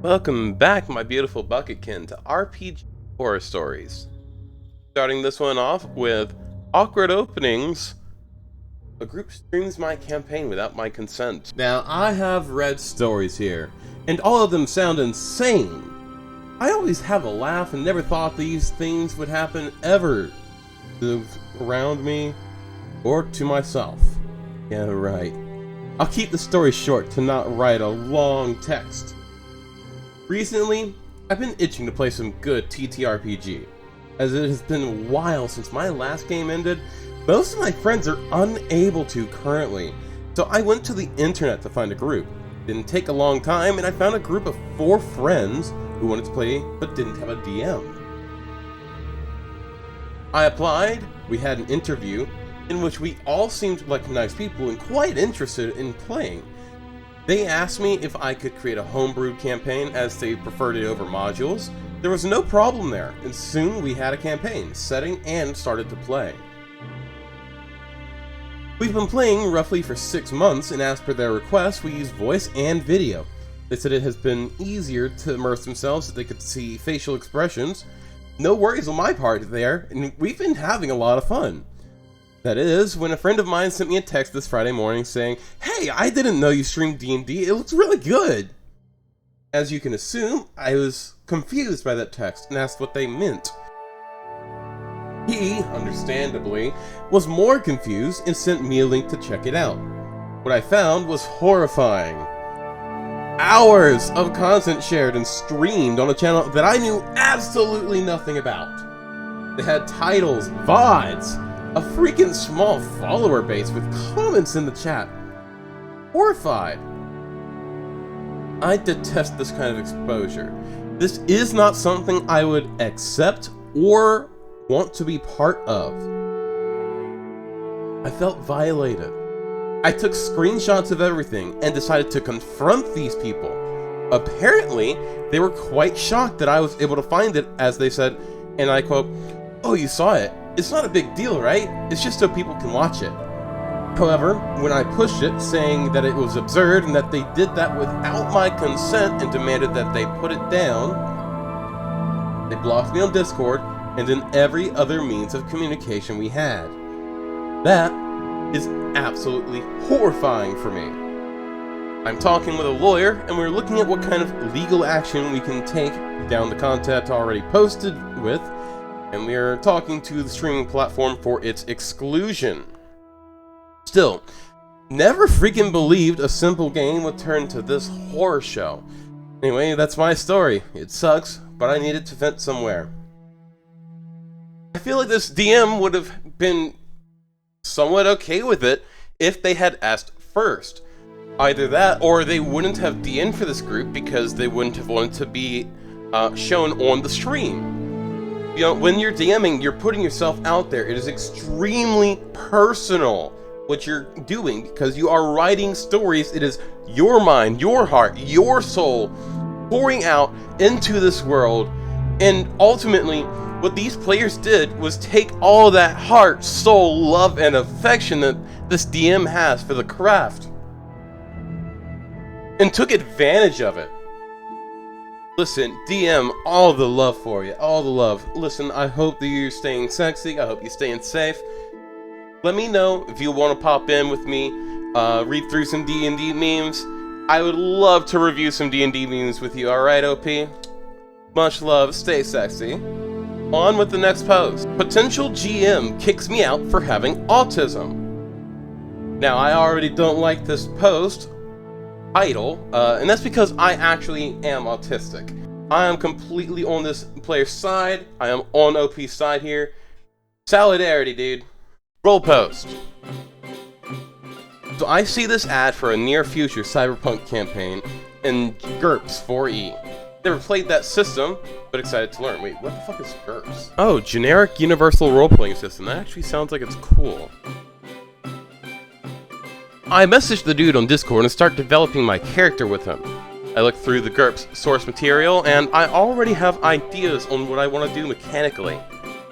Welcome back, my beautiful bucketkin, to RPG Horror Stories. Starting this one off with awkward openings. A group streams my campaign without my consent. Now, I have read stories here, and all of them sound insane. I always have a laugh and never thought these things would happen ever to around me or to myself. Yeah, right. I'll keep the story short to not write a long text. Recently, I've been itching to play some good TTRPG. As it has been a while since my last game ended, most of my friends are unable to currently, so I went to the internet to find a group. Didn't take a long time, and I found a group of 4 friends who wanted to play but didn't have a DM. I applied, we had an interview, in which we all seemed like nice people and quite interested in playing. They asked me if I could create a homebrewed campaign as they preferred it over modules. There was no problem there, and soon we had a campaign, setting, and started to play. We've been playing roughly for 6 months, and as per their request, we use voice and video. They said it has been easier to immerse themselves so they could see facial expressions. No worries on my part there, and we've been having a lot of fun. That is, when a friend of mine sent me a text this Friday morning saying, "Hey, I didn't know you streamed D&D, it looks really good." As you can assume, I was confused by that text and asked what they meant. He, understandably, was more confused and sent me a link to check it out. What I found was horrifying. Hours of content shared and streamed on a channel that I knew absolutely nothing about. They had titles, VODs, a freaking small follower base with comments in the chat. Horrified. I detest this kind of exposure. This is not something I would accept or want to be part of. I felt violated. I took screenshots of everything and decided to confront these people. Apparently, they were quite shocked that I was able to find it, as they said, and I quote, "Oh, you saw it? It's not a big deal, right? It's just so people can watch it." However, when I pushed it, saying that it was absurd and that they did that without my consent and demanded that they put it down, they blocked me on Discord and in every other means of communication we had. That is absolutely horrifying for me. I'm talking with a lawyer, and we're looking at what kind of legal action we can take down the content already posted with, and we are talking to the streaming platform for its exclusion. Still, never freaking believed a simple game would turn to this horror show. Anyway, that's my story. It sucks, but I needed to vent somewhere. I feel like this DM would have been somewhat okay with it if they had asked first. Either that, or they wouldn't have DM'd for this group because they wouldn't have wanted to be shown on the stream. You know, when you're DMing, you're putting yourself out there. It is extremely personal what you're doing because you are writing stories. It is your mind, your heart, your soul pouring out into this world. And ultimately, what these players did was take all that heart, soul, love, and affection that this DM has for the craft and took advantage of it. Listen, DM, all the love for you, all the love. Listen, I hope that you're staying sexy, I hope you're staying safe. Let me know if you want to pop in with me, read through some D&D memes. I would love to review some D&D memes with you, alright, OP? Much love, stay sexy. On with the next post. Potential GM kicks me out for having autism. Now, I already don't like this post title, and that's because I actually am autistic. I am completely on this player's side. I am on OP's side here. Solidarity, dude. Roll post. So I see this ad for a near future cyberpunk campaign in GURPS 4E. Never played that system, but excited to learn. Wait, what the fuck is GURPS? Oh, generic universal role-playing system. That actually sounds like it's cool. I messaged the dude on Discord and start developing my character with him. I looked through the GURPS source material, and I already have ideas on what I want to do mechanically.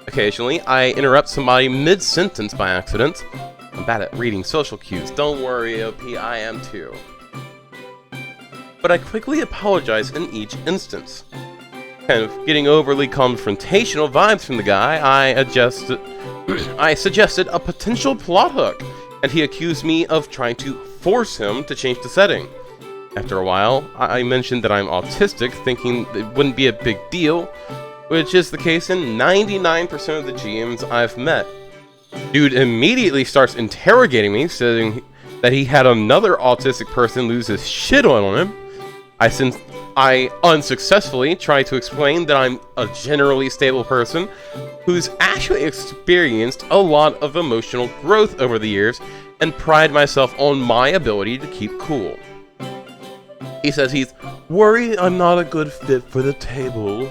Occasionally, I interrupt somebody mid-sentence by accident. I'm bad at reading social cues. Don't worry, OP, I am too. but I quickly apologize in each instance. Kind of getting overly confrontational vibes from the guy, I suggested a potential plot hook, and he accused me of trying to force him to change the setting. After a while, I mentioned that I'm autistic, thinking it wouldn't be a big deal, which is the case in 99% of the GMs I've met. Dude immediately starts interrogating me, saying that he had another autistic person lose his shit on him. I unsuccessfully try to explain that I'm a generally stable person who's actually experienced a lot of emotional growth over the years and pride myself on my ability to keep cool. He says he's worried I'm not a good fit for the table.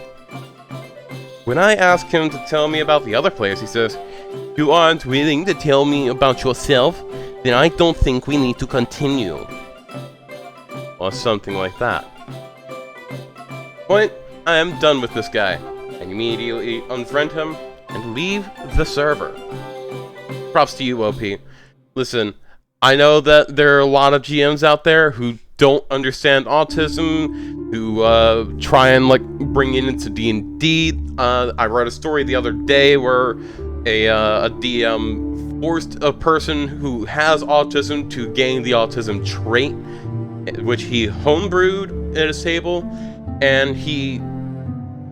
When I ask him to tell me about the other players, he says, "You aren't willing to tell me about yourself? Then I don't think we need to continue." Or something like that. Point, I am done with this guy. I immediately unfriend him and leave the server. Props to you, OP. Listen, I know that there are a lot of GMs out there who don't understand autism, who try and bring it into D&D. I read a story the other day where a DM forced a person who has autism to gain the autism trait, which he homebrewed at his table, and he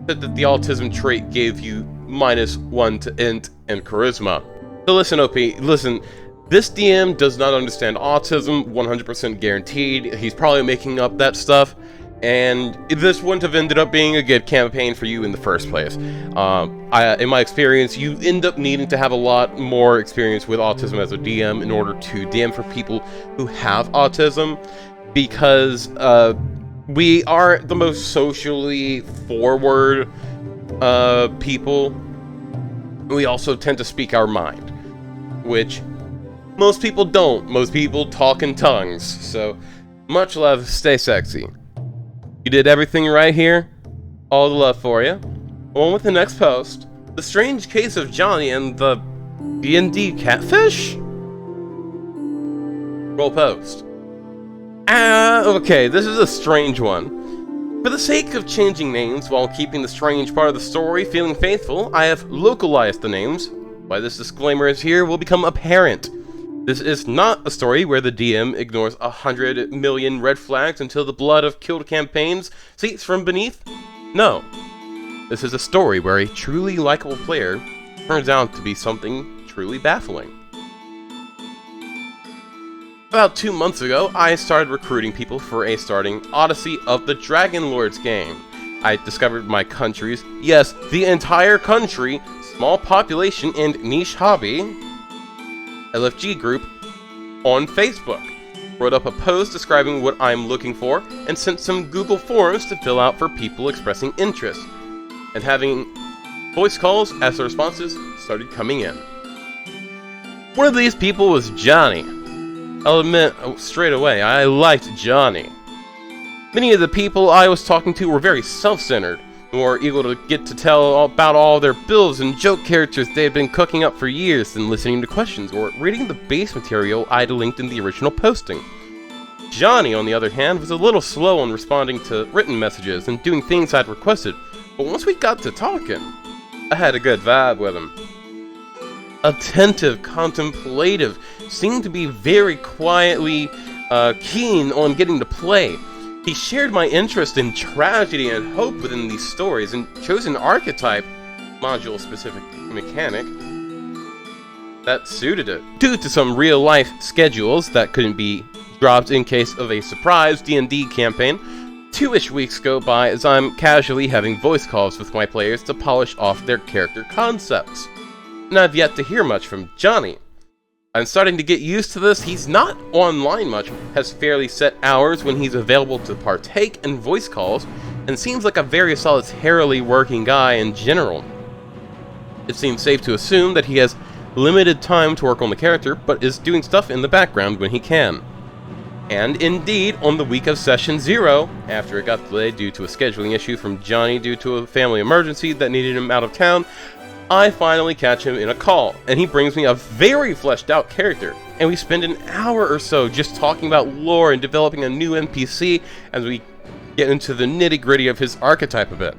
said that the autism trait gave you -1 to int and charisma. So listen, OP, listen. This DM does not understand autism, 100% guaranteed. He's probably making up that stuff, and this wouldn't have ended up being a good campaign for you in the first place. In my experience, you end up needing to have a lot more experience with autism as a DM in order to DM for people who have autism, because we aren't the most socially forward people. We also tend to speak our mind, which most people don't. Most people talk in tongues. So, much love, stay sexy. You did everything right here. All the love for you. On with the next post. The strange case of Johnny and the D&D catfish? Roll post. Okay, this is a strange one. For the sake of changing names while keeping the strange part of the story feeling faithful, I have localized the names. Why this disclaimer is here will become apparent. This is not a story where the DM ignores 100 million red flags until the blood of killed campaigns seeps from beneath. No. This is a story where a truly likable player turns out to be something truly baffling. About 2 months ago, I started recruiting people for a starting Odyssey of the Dragon Lords game. I discovered my country's, yes, the entire country, small population and niche hobby, LFG group, on Facebook. Wrote up a post describing what I'm looking for, and sent some Google Forms to fill out for people expressing interest, and having voice calls as the responses started coming in. One of these people was Johnny. I'll admit straight away, I liked Johnny. Many of the people I was talking to were very self-centered, and were eager to get to tell about all their builds and joke characters they had been cooking up for years than listening to questions or reading the base material I'd linked in the original posting. Johnny, on the other hand, was a little slow on responding to written messages and doing things I'd requested, but once we got to talking, I had a good vibe with him. Attentive, contemplative, seemed to be very quietly keen on getting to play. He shared my interest in tragedy and hope within these stories, and chose an archetype, module-specific mechanic, that suited it. Due to some real-life schedules that couldn't be dropped in case of a surprise D&D campaign, 2-ish weeks go by as I'm casually having voice calls with my players to polish off their character concepts. And I've yet to hear much from Johnny. I'm starting to get used to this. He's not online much, has fairly set hours when he's available to partake in voice calls, and seems like a very solitarily working guy in general. It seems safe to assume that he has limited time to work on the character, but is doing stuff in the background when he can. And indeed, on the week of Session 0, after it got delayed due to a scheduling issue from Johnny due to a family emergency that needed him out of town, I finally catch him in a call, and he brings me a very fleshed out character, and we spend an hour or so just talking about lore and developing a new NPC as we get into the nitty gritty of his archetype a bit.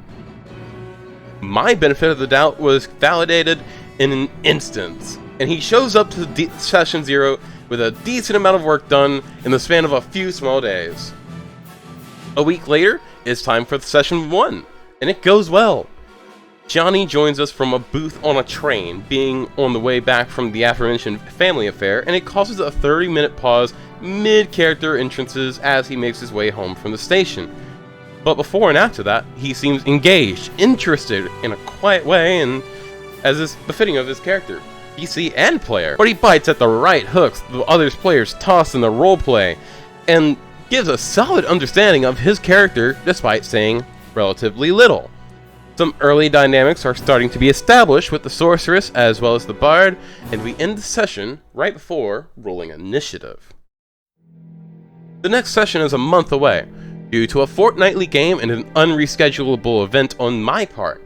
My benefit of the doubt was validated in an instant, and he shows up to session 0 with a decent amount of work done in the span of a few small days. A week later, it's time for session 1, and it goes well. Johnny joins us from a booth on a train, being on the way back from the aforementioned family affair, and it causes a 30-minute pause mid-character entrances as he makes his way home from the station. But before and after that, he seems engaged, interested in a quiet way, and as is befitting of his character, PC and player. But he bites at the right hooks the other players toss in the roleplay, and gives a solid understanding of his character despite saying relatively little. Some early dynamics are starting to be established with the sorceress as well as the bard, and we end the session right before rolling initiative. The next session is a month away, due to a fortnightly game and an unreschedulable event on my part.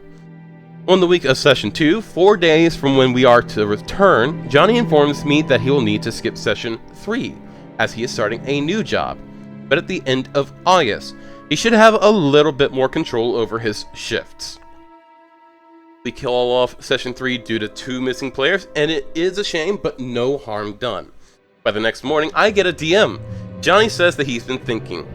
On the week of session 2, 4 days from when we are to return, Johnny informs me that he will need to skip session 3, as he is starting a new job. But at the end of August, he should have a little bit more control over his shifts. We kill off session 3 due to 2 missing players, and it is a shame, but no harm done. By the next morning, I get a DM. Johnny says that he's been thinking.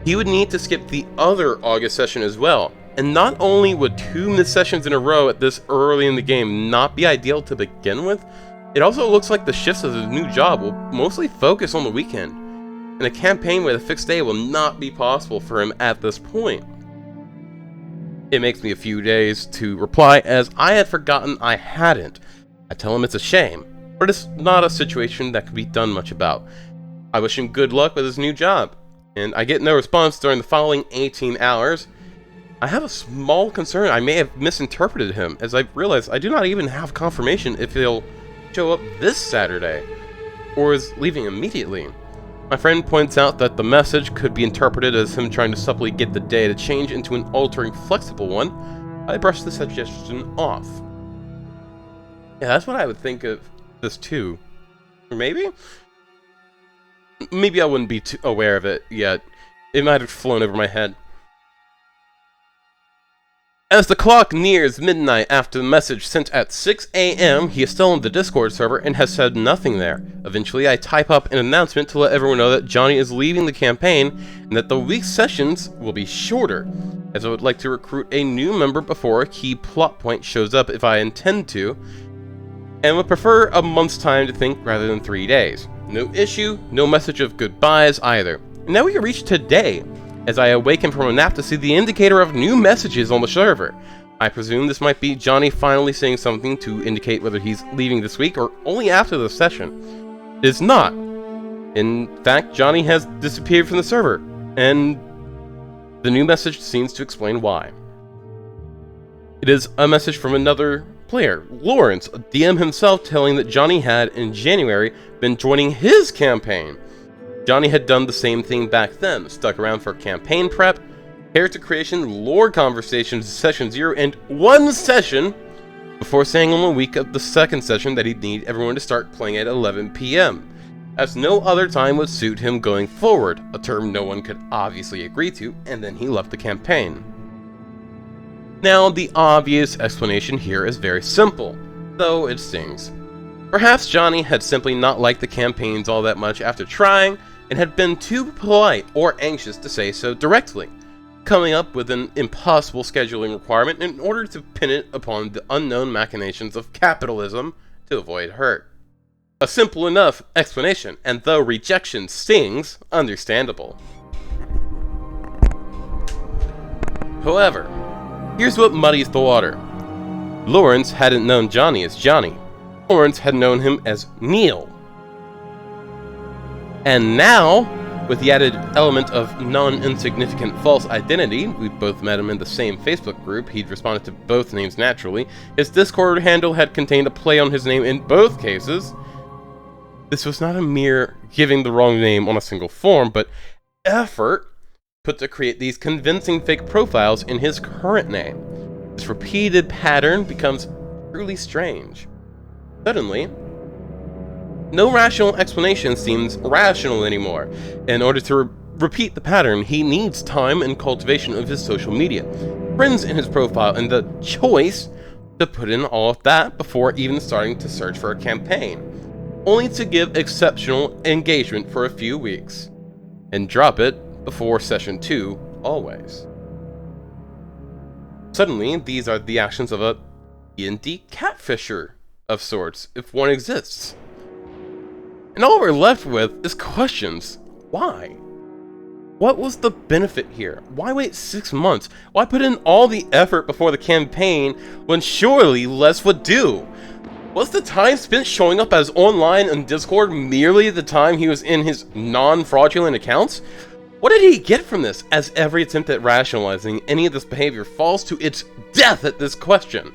He would need to skip the other August session as well, and not only would 2 missed sessions in a row at this early in the game not be ideal to begin with, it also looks like the shifts of his new job will mostly focus on the weekend, and a campaign with a fixed day will not be possible for him at this point. It makes me a few days to reply, as I had forgotten I hadn't. I tell him it's a shame, but it's not a situation that could be done much about. I wish him good luck with his new job, and I get no response during the following 18 hours. I have a small concern I may have misinterpreted him, as I realize I do not even have confirmation if he'll show up this Saturday, or is leaving immediately. My friend points out that the message could be interpreted as him trying to subtly get the day to change into an altering flexible one. I brush the suggestion off. Yeah, that's what I would think of this too. Or maybe I wouldn't be too aware of it yet. It might have flown over my head. As the clock nears midnight after the message sent at 6 a.m., he is still on the Discord server and has said nothing there. Eventually, I type up an announcement to let everyone know that Johnny is leaving the campaign and that the week's sessions will be shorter, as I would like to recruit a new member before a key plot point shows up if I intend to, and would prefer a month's time to think rather than 3 days. No issue, no message of goodbyes either. And now we reach today, as I awaken from a nap to see the indicator of new messages on the server. I presume this might be Johnny finally saying something to indicate whether he's leaving this week or only after the session. It is not. In fact, Johnny has disappeared from the server, and the new message seems to explain why. It is a message from another player, Lawrence, a DM himself, telling that Johnny had, in January, been joining his campaign. Johnny had done the same thing back then, stuck around for campaign prep, character creation, lore conversations, session 0, and 1 session, before saying on the week of the second session that he'd need everyone to start playing at 11 p.m, as no other time would suit him going forward, a term no one could obviously agree to, and then he left the campaign. Now, the obvious explanation here is very simple, though it stings. Perhaps Johnny had simply not liked the campaigns all that much after trying, and had been too polite or anxious to say so directly, coming up with an impossible scheduling requirement in order to pin it upon the unknown machinations of capitalism to avoid hurt. A simple enough explanation, and though rejection stings, understandable. However, here's what muddies the water. Lawrence hadn't known Johnny as Johnny. Lawrence had known him as Neil. And now, with the added element of non-insignificant false identity, we both met him in the same Facebook group, he'd responded to both names naturally, his Discord handle had contained a play on his name in both cases. This was not a mere giving the wrong name on a single form, but effort put to create these convincing fake profiles in his current name. This repeated pattern becomes truly strange. Suddenly, no rational explanation seems rational anymore. In order to repeat the pattern, he needs time and cultivation of his social media, friends in his profile, and the choice to put in all of that before even starting to search for a campaign, only to give exceptional engagement for a few weeks, and drop it before session 2 always. Suddenly, these are the actions of a D&D catfisher of sorts, if one exists. And all we're left with is questions. Why? What was the benefit here? Why wait 6 months? Why put in all the effort before the campaign when surely less would do? Was the time spent showing up as online on Discord merely the time he was in his non-fraudulent accounts? What did he get from this, as every attempt at rationalizing any of this behavior falls to its death at this question?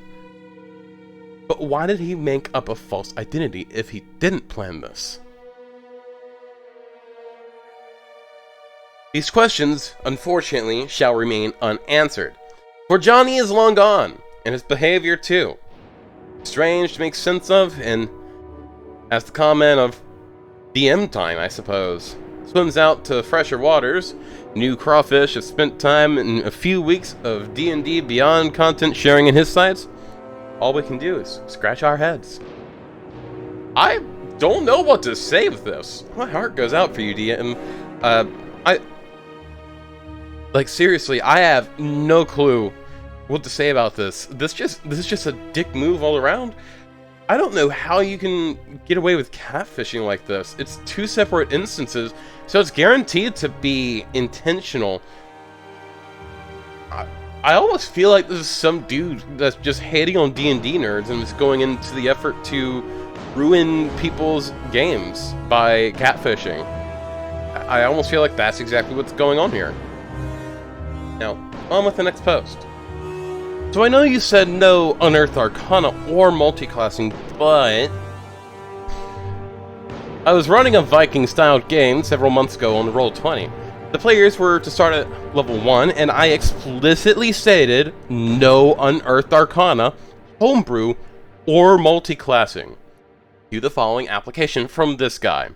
But why did he make up a false identity if he didn't plan this? These questions, unfortunately, shall remain unanswered, for Johnny is long gone, and his behavior too. Strange to make sense of, and as the comment of DM time, I suppose. Swims out to fresher waters. New crawfish have spent time in a few weeks of D&D Beyond content sharing in his sites. All we can do is scratch our heads. I don't know what to say with this. My heart goes out for you, DM. Seriously, I have no clue what to say about this. This is just a dick move all around. I don't know how you can get away with catfishing like this. It's 2 separate instances, so it's guaranteed to be intentional. I almost feel like this is some dude that's just hating on D&D nerds and is going into the effort to ruin people's games by catfishing. I almost feel like that's exactly what's going on here. Now, on with the next post. So I know you said no Unearthed Arcana or multiclassing, but I was running a Viking-styled game several months ago on Roll20. The players were to start at level 1, and I explicitly stated no Unearthed Arcana, homebrew, or multiclassing. Cue the following application from this guy.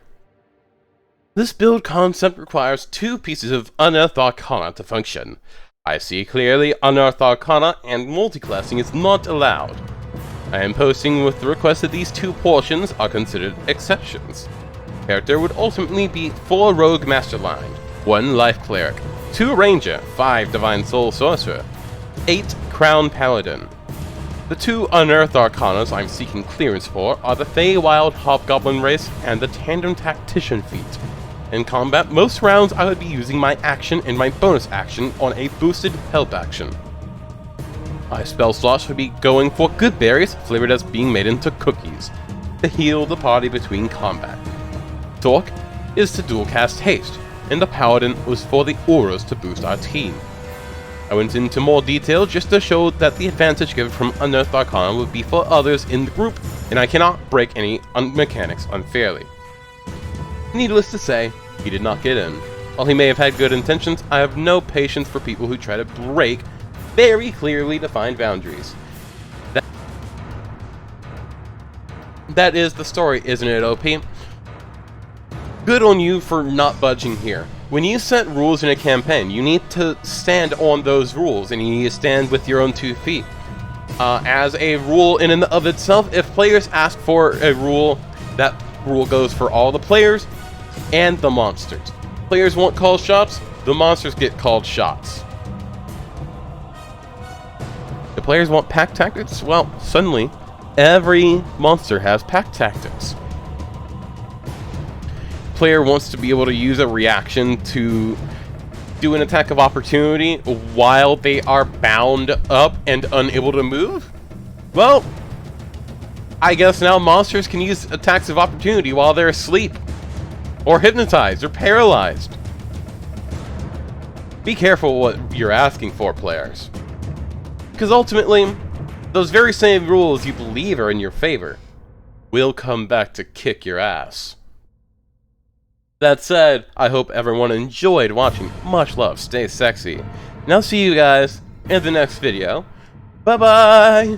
This build concept requires 2 pieces of Unearthed Arcana to function. I see clearly Unearthed Arcana and multiclassing is not allowed. I am posting with the request that these 2 portions are considered exceptions. Character would ultimately be 4 Rogue Mastermind, 1 Life Cleric, 2 Ranger, 5 Divine Soul Sorcerer, 8 Crown Paladin. The 2 Unearthed Arcanas I'm seeking clearance for are the Feywild Hobgoblin race and the Tandem Tactician feat. In combat, most rounds I would be using my action and my bonus action on a boosted help action. My spell slots would be going for good berries flavored as being made into cookies to heal the party between combat. Torque is to dual cast haste, and the Paladin was for the auras to boost our team. I went into more detail just to show that the advantage given from Unearthed Arcana would be for others in the group, and I cannot break any mechanics unfairly. Needless to say, he did not get in. While he may have had good intentions, I have no patience for people who try to break very clearly defined boundaries. That is the story, isn't it, OP? Good on you for not budging here. When you set rules in a campaign, you need to stand on those rules, and you need to stand with your own 2 feet. As a rule in and of itself, if players ask for a rule, that rule goes for all the players and the monsters. Players won't call shots, the monsters get called shots. The players want pack tactics? Well, suddenly, every monster has pack tactics. Player wants to be able to use a reaction to do an attack of opportunity while they are bound up and unable to move? Well, I guess now monsters can use attacks of opportunity while they're asleep, or hypnotized, or paralyzed. Be careful what you're asking for, players. Because ultimately, those very same rules you believe are in your favor will come back to kick your ass. That said, I hope everyone enjoyed watching. Much love, stay sexy. And I'll see you guys in the next video. Bye-bye!